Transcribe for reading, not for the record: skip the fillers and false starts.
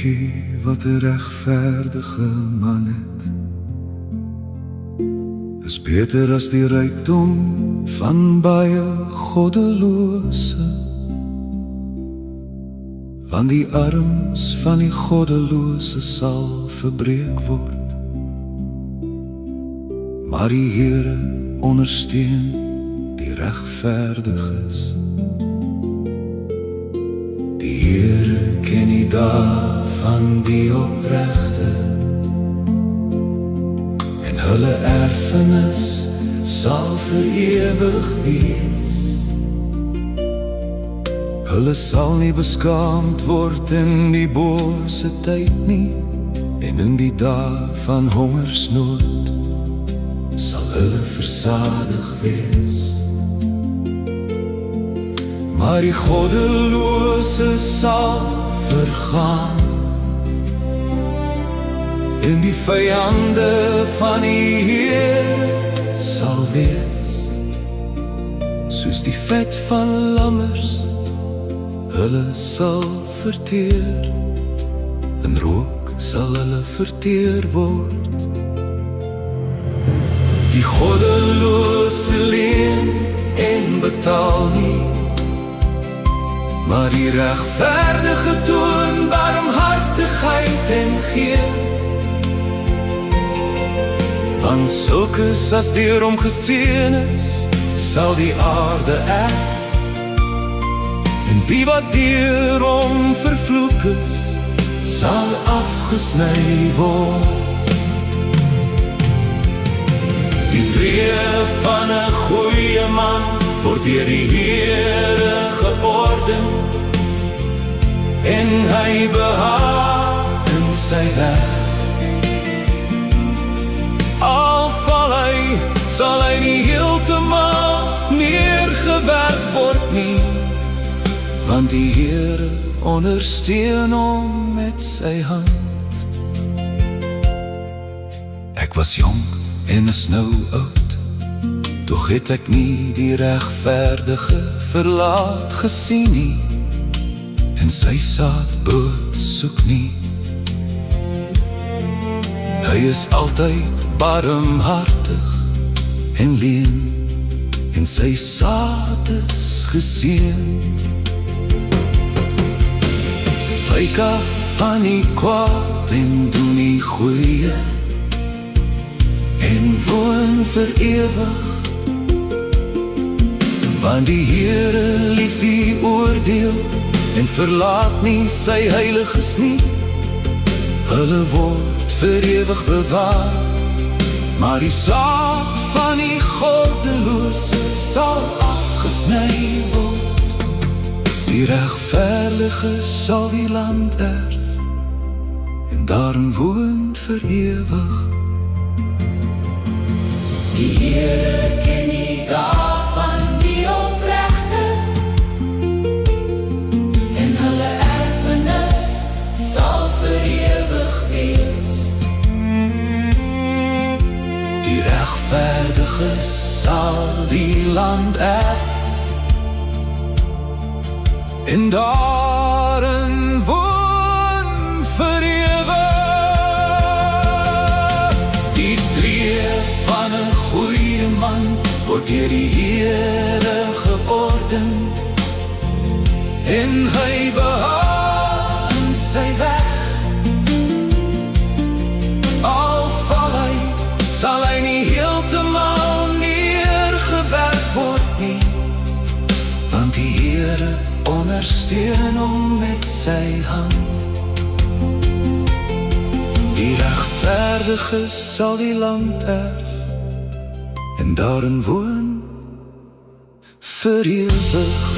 liedjie wat 'n regverdige man het, is beter as die rykdom van baie goddelose. Want die arms van die goddelose sal verbreek word, maar die Here ondersteun die regverdiges. Die Here ken die dae van die opregte, en hulle erfenis sal vir ewig wees. Hulle sal nie beskaamd word in die bose tyd nie, en in die dae van hongersnood sal hulle versadig wees. Maar die goddelose sal vergaan, en die vyande van die Heer sal wees soos die vet van lammers. Hulle sal verteer, in rook sal hulle verteer word. Die goddelose leen en betaal nie, maar die regverdige toon barmhartigheid en gee. Want sulkes as deur hom geseën is, sal die aarde erf, en die wat deur hom vervloek is, sal afgesny word. Die tree van 'n goeie man word deur die Here georden, en hy behaag in sy werk. Al val hy, sal hy nie heeltemal neergewerk word nie, want die Here ondersteun hom met sy hand. Ek was jong en is nou oud, tog het ek nie die regverdige verlaat gesien nie, en sy saadboot soek nie. Hy is altyd barmhartig en leen, en sy saad is geseënd. Wyk af van die kwaad en doen die goeie, en woon vir ewig. Want die Here lief die oordeel, en verlaat nie sy heiliges nie. Hulle word vir ewig bewaar, maar die saad van die goddelose sal afgesny word. Die regverdige sal die land erf, en daarin woon vir ewig. Die Here ken die dae van die opregte, en hulle erfenis sal vir ewig wees. Die regverdige sal die land erf, en daarin woon vir ewig. Die tree van 'n goeie man word deur die Here georden, en hy behaag in sy weg. Al val hy, sal hy nie heeltemal neergewerk word nie, want die Here ondersteun hom met sy hand. Die regverdige sal die land erf, en daarin woon vir ewig.